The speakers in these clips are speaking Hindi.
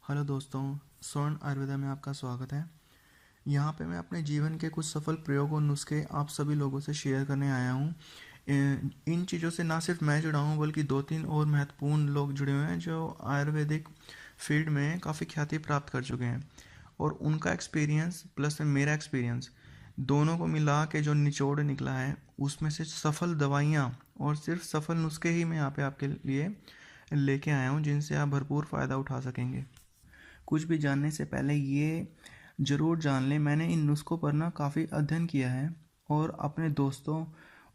हेलो दोस्तों, स्वर्ण आयुर्वेदा में आपका स्वागत है। यहाँ पे मैं अपने जीवन के कुछ सफल प्रयोग और नुस्खे आप सभी लोगों से शेयर करने आया हूँ। इन चीज़ों से ना सिर्फ मैं जुड़ा हूँ बल्कि 2-3 और महत्वपूर्ण लोग जुड़े हुए हैं जो आयुर्वेदिक फील्ड में काफ़ी ख्याति प्राप्त कर चुके हैं। और उनका एक्सपीरियंस प्लस में मेरा एक्सपीरियंस दोनों को मिला के जो निचोड़ निकला है उसमें से सफल दवाइयाँ और सिर्फ सफल नुस्खे ही मैं यहाँ पे आपके लिए लेके आया हूँ जिनसे आप भरपूर फ़ायदा उठा सकेंगे। कुछ भी जानने से पहले ये ज़रूर जान लें, मैंने इन नुस्ख़ों पर ना काफ़ी अध्ययन किया है और अपने दोस्तों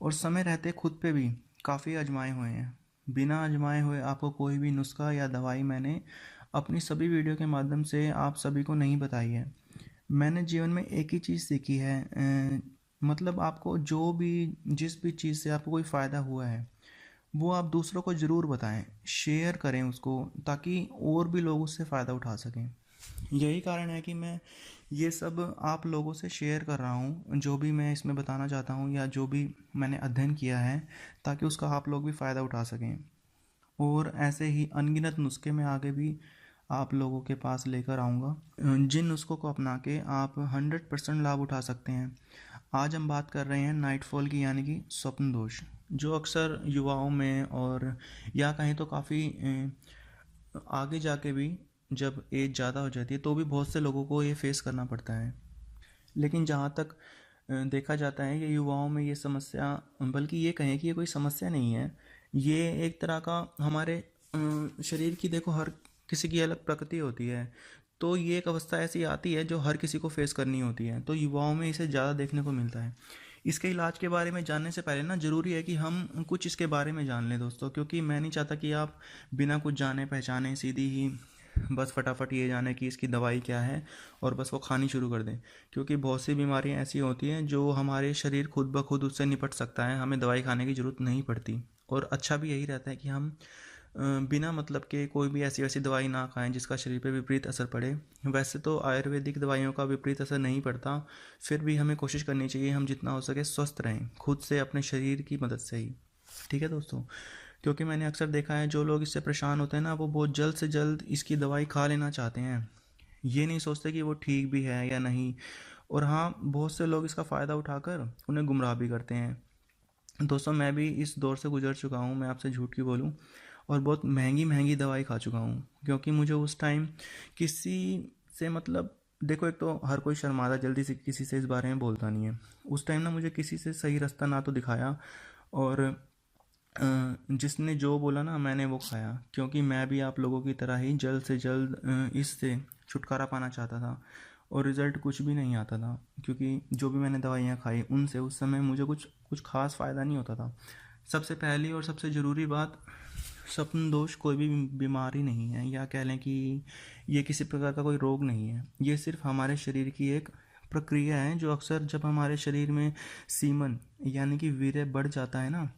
और समय रहते खुद पे भी काफ़ी आजमाए हुए हैं। बिना आजमाए हुए आपको कोई भी नुस्ख़ा या दवाई मैंने अपनी सभी वीडियो के माध्यम से आप सभी को नहीं बताई है। मैंने जीवन में एक ही चीज़ सीखी है, मतलब आपको जो भी जिस भी चीज़ से आपको कोई फ़ायदा हुआ है वो आप दूसरों को ज़रूर बताएं, शेयर करें उसको, ताकि और भी लोग उससे फ़ायदा उठा सकें। यही कारण है कि मैं ये सब आप लोगों से शेयर कर रहा हूँ, जो भी मैं इसमें बताना चाहता हूँ या जो भी मैंने अध्ययन किया है, ताकि उसका आप लोग भी फ़ायदा उठा सकें। और ऐसे ही अनगिनत नुस्खे मैं आगे भी आप लोगों के पास लेकर आऊँगा, जिन नुस्खों को अपना के आप 100% लाभ उठा सकते हैं। आज हम बात कर रहे हैं नाइटफॉल की, यानी कि स्वप्न दोष, जो अक्सर युवाओं में और या कहें तो काफ़ी आगे जाके भी जब एज ज़्यादा हो जाती है तो भी बहुत से लोगों को ये फेस करना पड़ता है। लेकिन जहाँ तक देखा जाता है ये युवाओं में ये समस्या, बल्कि ये कहें कि ये कोई समस्या नहीं है, ये एक तरह का हमारे शरीर की, देखो हर किसी की अलग प्रकृति होती है, तो ये एक अवस्था ऐसी आती है जो हर किसी को फेस करनी होती है, तो युवाओं में इसे ज़्यादा देखने को मिलता है। इसके इलाज के बारे में जानने से पहले ना ज़रूरी है कि हम कुछ इसके बारे में जान लें दोस्तों, क्योंकि मैं नहीं चाहता कि आप बिना कुछ जाने पहचाने सीधी ही बस फटाफट ये जाने कि इसकी दवाई क्या है और बस वो खानी शुरू कर दें, क्योंकि बहुत सी बीमारियां ऐसी होती हैं जो हमारे शरीर खुद ब खुद उससे निपट सकता है, हमें दवाई खाने की ज़रूरत नहीं पड़ती। और अच्छा भी यही रहता है कि हम बिना मतलब के कोई भी ऐसी वैसी दवाई ना खाएं जिसका शरीर पे विपरीत असर पड़े। वैसे तो आयुर्वेदिक दवाइयों का विपरीत असर नहीं पड़ता, फिर भी हमें कोशिश करनी चाहिए हम जितना हो सके स्वस्थ रहें खुद से, अपने शरीर की मदद से ही। ठीक है दोस्तों, क्योंकि मैंने अक्सर देखा है जो लोग इससे परेशान होते हैं ना, वो बहुत जल्द से जल्द इसकी दवाई खा लेना चाहते हैं, ये नहीं सोचते कि वो ठीक भी है या नहीं। और हाँ, बहुत से लोग इसका फ़ायदा उठाकर उन्हें गुमराह भी करते हैं। दोस्तों, मैं भी इस दौर से गुजर चुका हूँ, मैं आपसे झूठ क्यों बोलूँ, और बहुत महंगी महंगी दवाई खा चुका हूँ, क्योंकि मुझे उस टाइम किसी से मतलब, देखो एक तो हर कोई शर्माता जल्दी से किसी से इस बारे में बोलता नहीं है। उस टाइम ना मुझे किसी से सही रास्ता ना तो दिखाया, और जिसने जो बोला ना मैंने वो खाया, क्योंकि मैं भी आप लोगों की तरह ही जल्द से जल्द इससे छुटकारा पाना चाहता था, और रिज़ल्ट कुछ भी नहीं आता था, क्योंकि जो भी मैंने दवाइयाँ खाई उनसे उस समय मुझे कुछ कुछ खास फ़ायदा नहीं होता था। सबसे पहली और सबसे ज़रूरी बात, स्वप्न दोष कोई भी बीमारी नहीं है, या कह लें कि ये किसी प्रकार का कोई रोग नहीं है, ये सिर्फ हमारे शरीर की एक प्रक्रिया है, जो अक्सर जब हमारे शरीर में सीमन यानी कि वीर्य बढ़ जाता है ना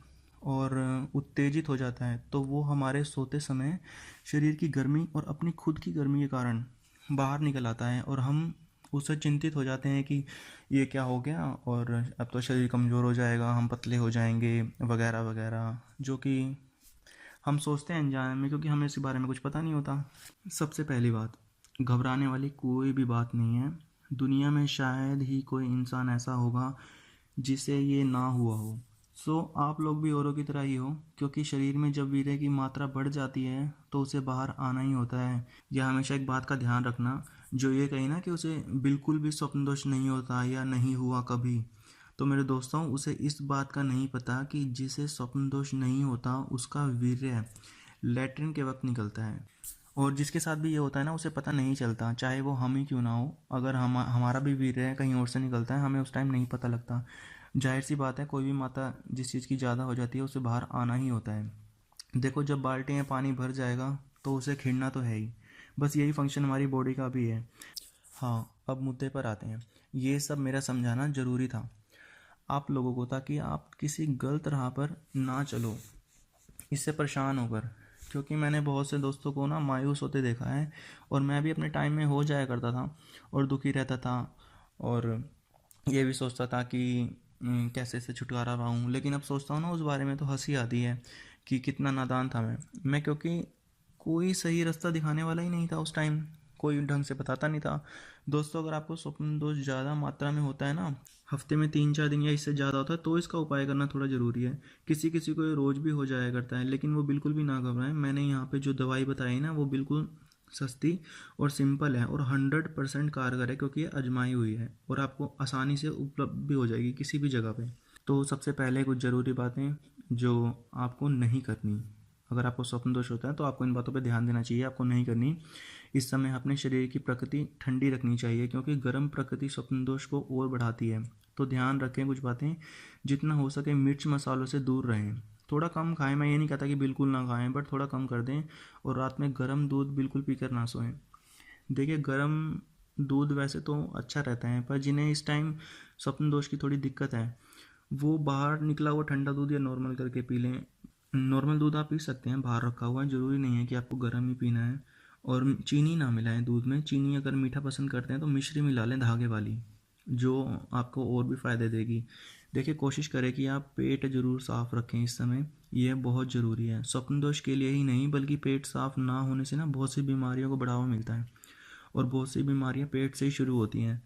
और उत्तेजित हो जाता है, तो वो हमारे सोते समय शरीर की गर्मी और अपनी खुद की गर्मी के कारण बाहर निकल आता है, और हम उससे चिंतित हो जाते हैं कि ये क्या हो गया और अब तो शरीर कमज़ोर हो जाएगा, हम पतले हो जाएंगे वगैरह वगैरह, जो कि हम सोचते हैं अनजाने में, क्योंकि हमें इसके बारे में कुछ पता नहीं होता। सबसे पहली बात, घबराने वाली कोई भी बात नहीं है। दुनिया में शायद ही कोई इंसान ऐसा होगा जिसे ये ना हुआ हो। आप लोग भी औरों की तरह ही हो, क्योंकि शरीर में जब वीर्य की मात्रा बढ़ जाती है तो उसे बाहर आना ही होता है। यह हमेशा एक बात का ध्यान रखना, जो ये कही ना कि उसे बिल्कुल भी स्वप्न दोष नहीं होता या नहीं हुआ कभी, तो मेरे दोस्तों उसे इस बात का नहीं पता कि जिसे स्वप्न दोष नहीं होता उसका वीर्य लैट्रिन के वक्त निकलता है, और जिसके साथ भी ये होता है ना उसे पता नहीं चलता, चाहे वो हम ही क्यों ना हो। अगर हमारा भी वीर्य कहीं और से निकलता है, हमें उस टाइम नहीं पता लगता। जाहिर सी बात है, कोई भी माता जिस चीज़ की ज़्यादा हो जाती है उसे बाहर आना ही होता है। देखो, जब बाल्टी में पानी भर जाएगा तो उसे खिड़ना तो है ही, बस यही फंक्शन हमारी बॉडी का भी है। हाँ, अब मुद्दे पर आते हैं। ये सब मेरा समझाना ज़रूरी था आप लोगों को, ताकि आप किसी गलत राह पर ना चलो इससे परेशान होकर, क्योंकि मैंने बहुत से दोस्तों को ना मायूस होते देखा है, और मैं भी अपने टाइम में हो जाया करता था और दुखी रहता था, और ये भी सोचता था कि कैसे इससे छुटकारा पाऊँ। लेकिन अब सोचता हूँ ना उस बारे में तो हंसी आती है कि कितना नादान था मैं, क्योंकि कोई सही रास्ता दिखाने वाला ही नहीं था उस टाइम, कोई ढंग से बताता नहीं था। दोस्तों अगर आपको स्वप्न दोष ज़्यादा मात्रा में होता है ना, हफ्ते में 3-4 दिन या इससे ज़्यादा होता है, तो इसका उपाय करना थोड़ा ज़रूरी है। किसी किसी को ये रोज़ भी हो जाया करता है, लेकिन वो बिल्कुल भी ना घबराएं। मैंने यहाँ पे जो दवाई बताई ना वो बिल्कुल सस्ती और सिंपल है और 100% कारगर है, क्योंकि ये आजमाई हुई है और आपको आसानी से उपलब्ध भी हो जाएगी किसी भी जगह पे। तो सबसे पहले कुछ ज़रूरी बातें जो आपको नहीं करनी, अगर आपको स्वप्न दोष होता है तो आपको इन बातों पे ध्यान देना चाहिए। आपको नहीं करनी, इस समय अपने शरीर की प्रकृति ठंडी रखनी चाहिए, क्योंकि गर्म प्रकृति स्वप्न दोष को और बढ़ाती है। तो ध्यान रखें कुछ बातें, जितना हो सके मिर्च मसालों से दूर रहें, थोड़ा कम खाएं। मैं ये नहीं कहता कि बिल्कुल ना खाएं, बट थोड़ा कम कर दें। और रात में गर्म दूध बिल्कुल पीकर ना सोएं। देखिए गर्म दूध वैसे तो अच्छा रहता है, पर जिन्हें इस टाइम स्वप्न दोष की थोड़ी दिक्कत है वो बाहर निकला हुआ ठंडा दूध या नॉर्मल करके पी लें। नॉर्मल दूध आप पी सकते हैं, बाहर रखा हुआ है, ज़रूरी नहीं है कि आपको गर्म ही पीना है। और चीनी ना मिलाएं दूध में। चीनी अगर मीठा पसंद करते हैं तो मिश्री मिला लें धागे वाली, जो आपको और भी फ़ायदे देगी। देखिए कोशिश करें कि आप पेट ज़रूर साफ़ रखें इस समय, यह बहुत ज़रूरी है। स्वप्न दोष के लिए ही नहीं बल्कि पेट साफ़ ना होने से ना बहुत सी बीमारियों को बढ़ावा मिलता है, और बहुत सी बीमारियां पेट से ही शुरू होती हैं।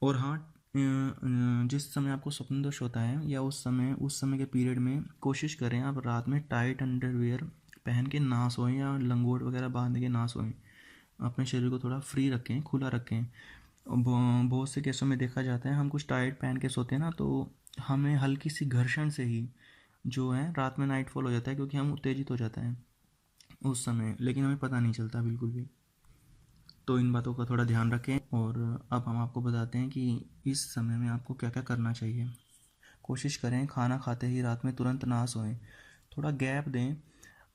और हाँ, जिस समय आपको स्वप्न दोष होता है या उस समय के पीरियड में कोशिश करें आप रात में टाइट अंडरवियर पहन के ना सोएं या लंगोट वगैरह बांध के ना सोएं। अपने शरीर को थोड़ा फ्री रखें, खुला रखें। बहुत से केसों में देखा जाता है हम कुछ टाइट पहन के सोते हैं ना, तो हमें हल्की सी घर्षण से ही जो है रात में नाइटफॉल हो जाता है, क्योंकि हम उत्तेजित हो जाते हैं उस समय, लेकिन हमें पता नहीं चलता बिल्कुल भी। तो इन बातों का थोड़ा ध्यान रखें। और अब हम आपको बताते हैं कि इस समय में आपको क्या क्या करना चाहिए। कोशिश करें खाना खाते ही रात में तुरंत ना सोएं, थोड़ा गैप दें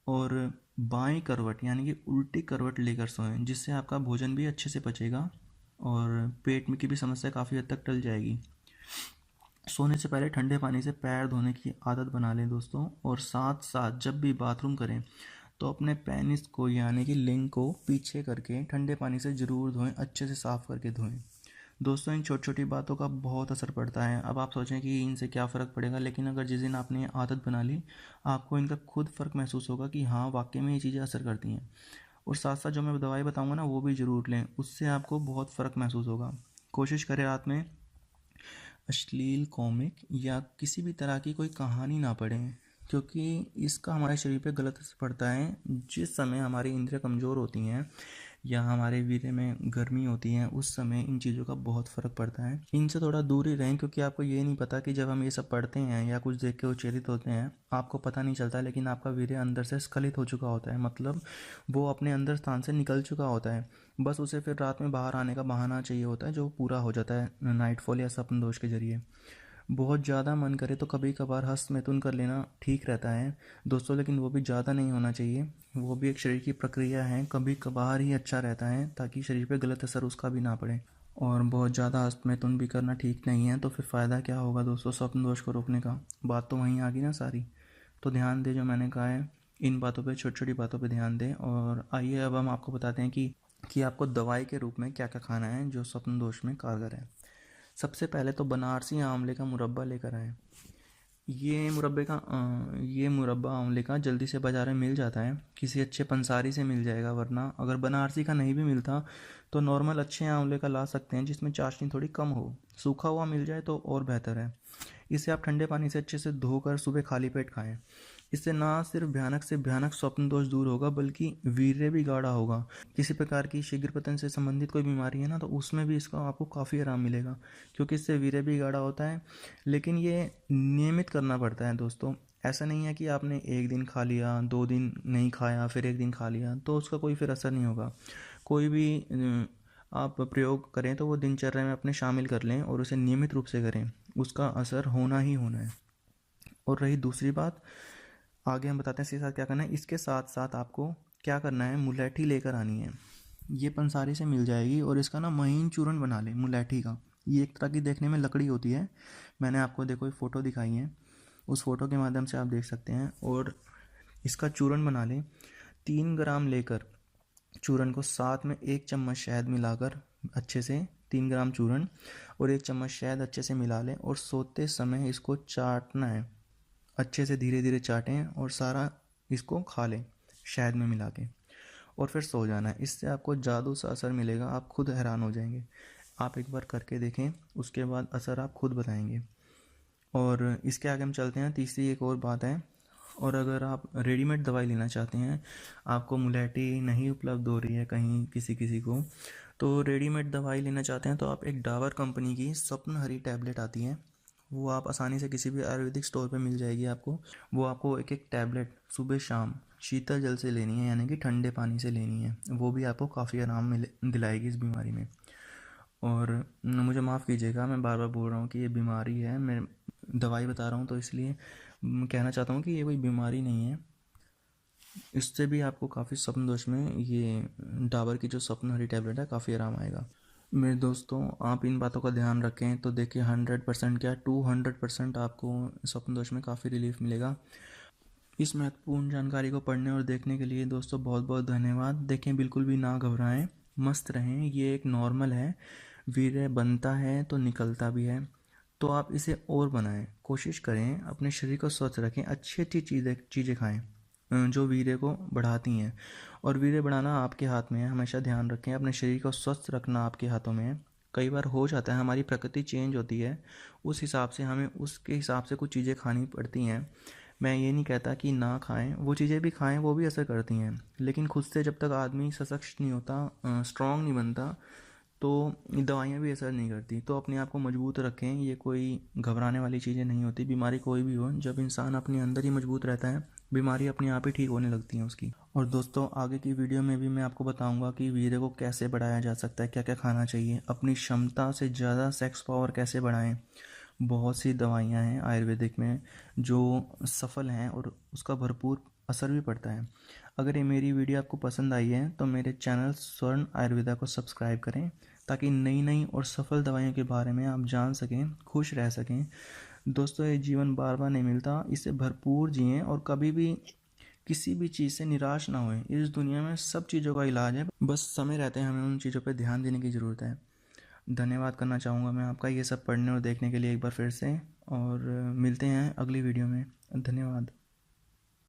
और बाएं करवट यानी कि उल्टी करवट लेकर सोएं, जिससे आपका भोजन भी अच्छे से पचेगा और पेट में की भी समस्या काफ़ी हद तक टल जाएगी। सोने से पहले ठंडे पानी से पैर धोने की आदत बना लें दोस्तों। और साथ साथ जब भी बाथरूम करें तो अपने पेनिस को यानी कि लिंग को पीछे करके ठंडे पानी से ज़रूर धोएं, अच्छे से साफ़ करके धोएं। दोस्तों इन छोटी छोटी बातों का बहुत असर पड़ता है। अब आप सोचें कि इनसे क्या फ़र्क पड़ेगा, लेकिन अगर जिस दिन आपने ये आदत बना ली आपको इनका खुद फ़र्क महसूस होगा कि हाँ वाकई में ये चीज़ें असर करती हैं। और साथ साथ जो मैं दवाई बताऊँगा ना वो भी ज़रूर लें, उससे आपको बहुत फ़र्क महसूस होगा। कोशिश करें रात में अश्लील कॉमिक या किसी भी तरह की कोई कहानी ना पढ़ें, क्योंकि इसका हमारे शरीर पे गलत असर पड़ता है। जिस समय हमारी इंद्रियां कमज़ोर होती हैं या हमारे वीर्य में गर्मी होती है, उस समय इन चीज़ों का बहुत फ़र्क पड़ता है। इनसे थोड़ा दूर ही रहें, क्योंकि आपको ये नहीं पता कि जब हम ये सब पढ़ते हैं या कुछ देख के उच्चरित होते हैं आपको पता नहीं चलता, लेकिन आपका वीर्य अंदर से स्खलित हो चुका होता है, मतलब वो अपने अंदर स्थान से निकल चुका होता है। बस उसे फिर रात में बाहर आने का बहाना चाहिए होता है, जो पूरा हो जाता है नाइटफॉल या स्वप्न दोष के जरिए। बहुत ज़्यादा मन करे तो कभी कभार हस्त मैथुन कर लेना ठीक रहता है दोस्तों, लेकिन वो भी ज़्यादा नहीं होना चाहिए। वो भी एक शरीर की प्रक्रिया है, कभी कभार ही अच्छा रहता है, ताकि शरीर पे गलत असर उसका भी ना पड़े। और बहुत ज़्यादा हस्त मैथुन भी करना ठीक नहीं है, तो फिर फ़ायदा क्या होगा दोस्तों स्वप्न दोष को रोकने का। बात तो वहीं आ गई ना सारी। तो ध्यान दें जो मैंने कहा है, इन बातों पे, छोटी छोटी बातों पे ध्यान दें। और आइए अब हम आपको बताते हैं कि आपको दवाई के रूप में क्या क्या खाना है जो स्वप्न दोष में कारगर है। सबसे पहले तो बनारसी आंवले का मुरब्बा लेकर आएँ। ये मुरब्बा आंवले का जल्दी से बाज़ार में मिल जाता है, किसी अच्छे पंसारी से मिल जाएगा, वरना अगर बनारसी का नहीं भी मिलता तो नॉर्मल अच्छे आंवले का ला सकते हैं जिसमें चाशनी थोड़ी कम हो। सूखा हुआ मिल जाए तो और बेहतर है। इसे आप ठंडे पानी से अच्छे से धोकर सुबह खाली पेट खाएं। इससे ना सिर्फ भयानक से भयानक स्वप्न दोष दूर होगा, बल्कि वीर्य भी गाढ़ा होगा। किसी प्रकार की शीघ्र पतन से संबंधित कोई बीमारी है ना, तो उसमें भी इसका आपको काफ़ी आराम मिलेगा, क्योंकि इससे वीर्य भी गाढ़ा होता है। लेकिन ये नियमित करना पड़ता है दोस्तों। ऐसा नहीं है कि आपने एक दिन खा लिया, 2 दिन नहीं खाया, फिर एक दिन खा लिया तो उसका कोई फिर असर नहीं होगा। कोई भी आप प्रयोग करें तो वो दिनचर्या में अपने शामिल कर लें और उसे नियमित रूप से करें, उसका असर होना ही होना है। और रही दूसरी बात, आगे हम बताते हैं इसके साथ क्या करना है। इसके साथ साथ आपको क्या करना है, मुलैठी लेकर आनी है। ये पंसारी से मिल जाएगी और इसका ना महीन चूर्ण बना लें मुलैठी का। ये एक तरह की देखने में लकड़ी होती है, मैंने आपको देखो फ़ोटो दिखाई है, उस फ़ोटो के माध्यम से आप देख सकते हैं। और इसका चूर्ण बना लें। 3 ग्राम लेकर चूर्ण को साथ में 1 चम्मच शहद मिलाकर अच्छे से, 3 ग्राम चूर्ण और 1 चम्मच शहद अच्छे से मिला लें और सोते समय इसको चाटना है। अच्छे से धीरे धीरे चाटें और सारा इसको खा लें शहद में मिला के। और फिर सो जाना है। इससे आपको जादू सा असर मिलेगा, आप खुद हैरान हो जाएंगे। आप एक बार करके देखें, उसके बाद असर आप खुद बताएंगे। और इसके आगे हम चलते हैं, तीसरी एक और बात है। और अगर आप रेडीमेड दवाई लेना चाहते हैं, आपको मुलेठी नहीं उपलब्ध हो रही है कहीं किसी किसी को, तो रेडीमेड दवाई लेना चाहते हैं तो आप एक डाबर कंपनी की स्वप्न हरी टैबलेट आती है, वो आप आसानी से किसी भी आयुर्वेदिक स्टोर पे मिल जाएगी आपको। वो आपको एक एक टैबलेट सुबह शाम शीतल जल से लेनी है, यानी कि ठंडे पानी से लेनी है। वो भी आपको काफ़ी आराम मिले दिलाएगी इस बीमारी में। और मुझे माफ़ कीजिएगा, मैं बार बार बोल रहा हूँ कि ये बीमारी है, मैं दवाई बता रहा हूँ तो इसलिए कहना चाहता हूँ कि ये कोई बीमारी नहीं है। इससे भी आपको काफ़ी स्वप्न दोष में ये डाबर की जो स्वप्न हरी टैबलेट है काफ़ी आराम आएगा। मेरे दोस्तों, आप इन बातों का ध्यान रखें तो देखिए 100% क्या 200% आपको स्वप्न दोष में काफ़ी रिलीफ मिलेगा। इस महत्वपूर्ण जानकारी को पढ़ने और देखने के लिए दोस्तों बहुत बहुत धन्यवाद। देखें, बिल्कुल भी ना घबराएं, मस्त रहें, ये एक नॉर्मल है। वीर्य बनता है तो निकलता भी है, तो आप इसे और बनाएं, कोशिश करें अपने शरीर को स्वस्थ रखें, अच्छी अच्छी चीज़ें खाएं जो वीर्य को बढ़ाती हैं। और वीर्य बढ़ाना आपके हाथ में है, हमेशा ध्यान रखें, अपने शरीर को स्वस्थ रखना आपके हाथों में है। कई बार हो जाता है, हमारी प्रकृति चेंज होती है, उस हिसाब से हमें उसके हिसाब से कुछ चीज़ें खानी पड़ती हैं। मैं ये नहीं कहता कि ना खाएं, वो चीज़ें भी खाएं, वो भी असर करती हैं, लेकिन खुद से जब तक आदमी सशक्त नहीं होता, स्ट्रांग नहीं बनता, तो दवाइयाँ भी असर नहीं करती। तो अपने आप को मजबूत रखें, ये कोई घबराने वाली चीज़ें नहीं होती। बीमारी कोई भी हो, जब इंसान अपने अंदर ही मजबूत रहता है, बीमारी अपने आप ही ठीक होने लगती है उसकी। और दोस्तों, आगे की वीडियो में भी मैं आपको बताऊंगा कि वीर्य को कैसे बढ़ाया जा सकता है, क्या क्या खाना चाहिए, अपनी क्षमता से ज़्यादा सेक्स पावर कैसे बढ़ाएं। बहुत सी दवाइयाँ हैं आयुर्वेदिक में जो सफल हैं और उसका भरपूर असर भी पड़ता है। अगर ये मेरी वीडियो आपको पसंद आई है तो मेरे चैनल स्वर्ण आयुर्वेदा को सब्सक्राइब करें, ताकि नई नई और सफल दवाइयों के बारे में आप जान सकें, खुश रह सकें। दोस्तों, ये जीवन बार बार नहीं मिलता, इसे भरपूर जिएं और कभी भी किसी भी चीज़ से निराश ना होएं। इस दुनिया में सब चीज़ों का इलाज है, बस समय रहते हैं हमें उन चीज़ों पर ध्यान देने की ज़रूरत है। धन्यवाद करना चाहूँगा मैं आपका ये सब पढ़ने और देखने के लिए एक बार फिर से। और मिलते हैं अगली वीडियो में। धन्यवाद।